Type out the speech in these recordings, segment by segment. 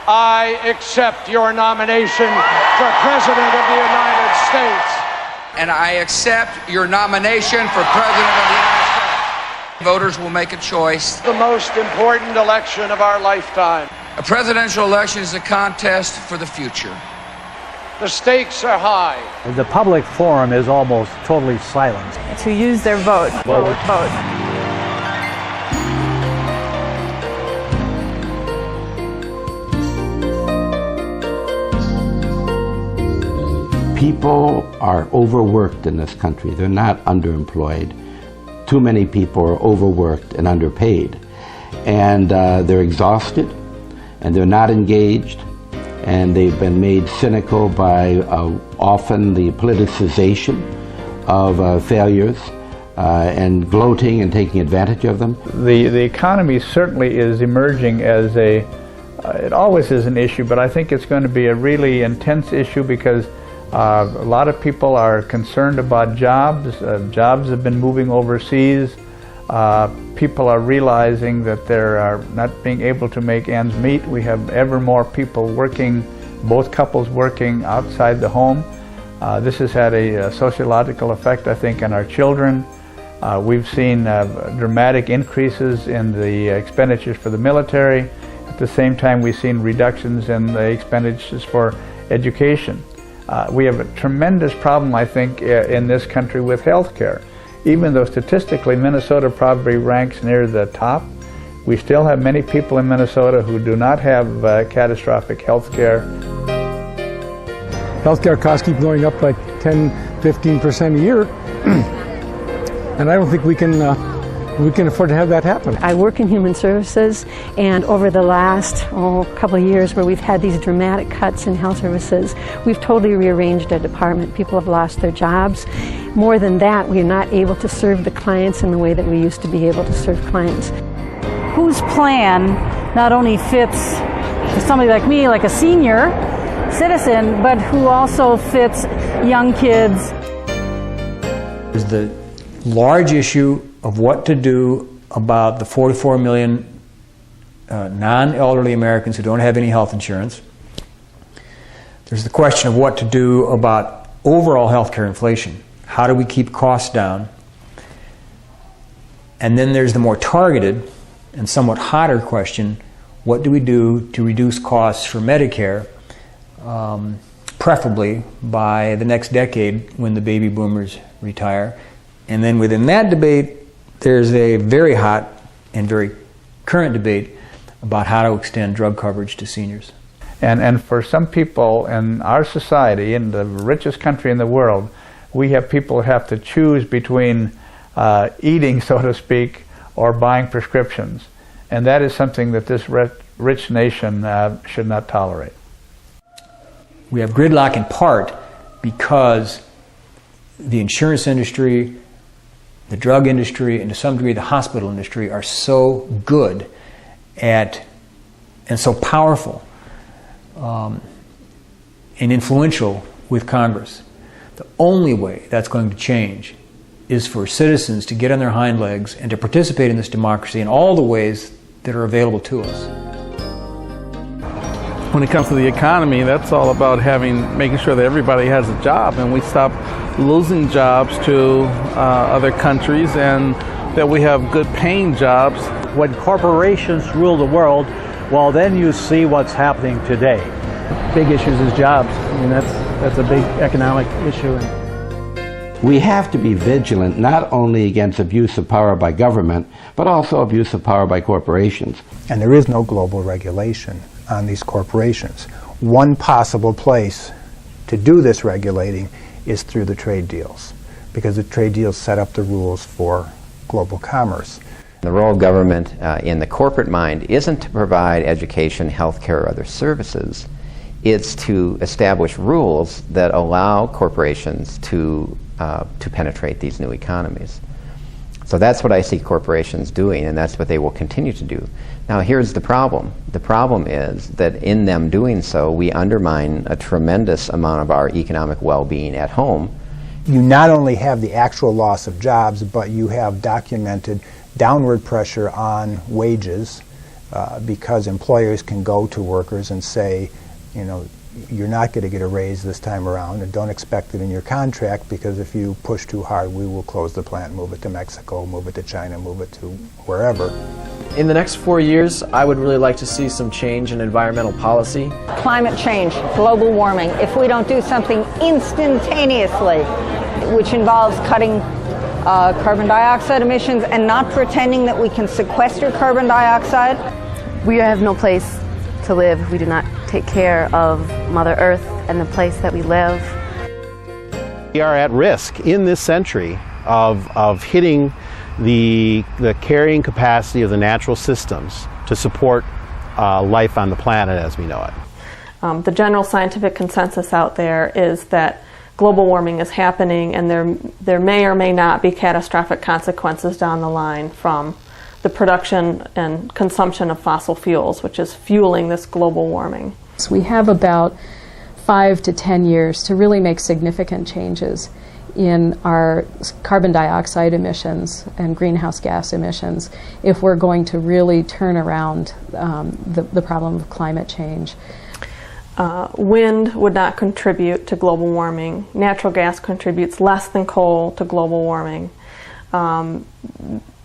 I accept your nomination for President of the United States. And I accept your nomination for President of the United States. Voters will make a choice. The most important election of our lifetime. A presidential election is a contest for the future. The stakes are high. The public forum is almost totally silent. To use their vote. Vote. People are overworked in this country. They're not underemployed. Too many people are overworked and underpaid. And they're exhausted, and they're not engaged, and they've been made cynical by often the politicization of failures and gloating and taking advantage of them. The economy certainly is emerging as it always is an issue, but I think it's going to be a really intense issue because a lot of people are concerned about jobs. Jobs have been moving overseas. People are realizing that they're not being able to make ends meet. We have ever more people working, both couples working outside the home. This has had a sociological effect, I think, on our children. We've seen dramatic increases in the expenditures for the military. At the same time, we've seen reductions in the expenditures for education. We have a tremendous problem, I think, in this country with health care. Even though statistically Minnesota probably ranks near the top, we still have many people in Minnesota who do not have catastrophic health care. Healthcare costs keep going up by 10–15% a year, and I don't think we can afford to have that happen. I work in human services, and over the last couple of years where we've had these dramatic cuts in health services, we've totally rearranged our department. People have lost their jobs. More than that, we are not able to serve the clients in the way that we used to be able to serve clients. Whose plan not only fits for somebody like me, like a senior citizen, but who also fits young kids? There's the large issue of what to do about the 44 million non-elderly Americans who don't have any health insurance. There's the question of what to do about overall healthcare inflation. How do we keep costs down? And then there's the more targeted and somewhat hotter question, what do we do to reduce costs for Medicare, preferably by the next decade when the baby boomers retire? And then within that debate, there's a very hot and very current debate about how to extend drug coverage to seniors. And for some people in our society, in the richest country in the world, we have people who have to choose between eating, so to speak, or buying prescriptions. And that is something that this rich nation should not tolerate. We have gridlock in part because the insurance industry, the drug industry, and to some degree the hospital industry are so good at and so powerful and influential with Congress. The only way that's going to change is for citizens to get on their hind legs and to participate in this democracy in all the ways that are available to us. When it comes to the economy, that's all about making sure that everybody has a job, and we stop losing jobs to other countries, and that we have good paying jobs. When corporations rule the world, well, then you see what's happening today. Big issues is jobs. I mean, that's a big economic issue. We have to be vigilant not only against abuse of power by government, but also abuse of power by corporations. And there is no global regulation on these corporations. One possible place to do this regulating is through the trade deals, because the trade deals set up the rules for global commerce. The role of government in the corporate mind isn't to provide education, healthcare, or other services. It's to establish rules that allow corporations to penetrate these new economies. So that's what I see corporations doing, and that's what they will continue to do. Now here's the problem. The problem is that in them doing so, we undermine a tremendous amount of our economic well-being at home. You not only have the actual loss of jobs, but you have documented downward pressure on wages because employers can go to workers and say, you know, you're not going to get a raise this time around, and don't expect it in your contract, because if you push too hard, we will close the plant, move it to Mexico, move it to China, move it to wherever. In the next 4 years, I would really like to see some change in environmental policy. Climate change, global warming, if we don't do something instantaneously, which involves cutting carbon dioxide emissions and not pretending that we can sequester carbon dioxide. We have no place to live if we do not take care of Mother Earth and the place that we live. We are at risk in this century of hitting the carrying capacity of the natural systems to support life on the planet as we know it. The general scientific consensus out there is that global warming is happening, and there may or may not be catastrophic consequences down the line from the production and consumption of fossil fuels, which is fueling this global warming. So we have about 5 to 10 years to really make significant changes in our carbon dioxide emissions and greenhouse gas emissions if we're going to really turn around the problem of climate change. Wind would not contribute to global warming. Natural gas contributes less than coal to global warming.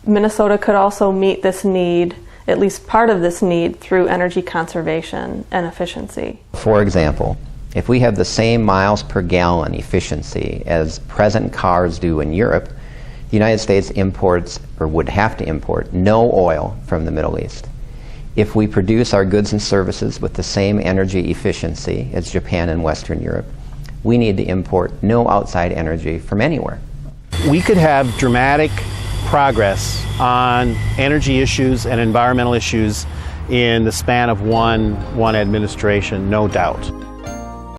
Minnesota could also meet this need, at least part of this need, through energy conservation and efficiency. For example, if we have the same miles per gallon efficiency as present cars do in Europe, the United States imports, or would have to import, no oil from the Middle East. If we produce our goods and services with the same energy efficiency as Japan and Western Europe, we need to import no outside energy from anywhere. We could have dramatic progress on energy issues and environmental issues in the span of one administration, no doubt.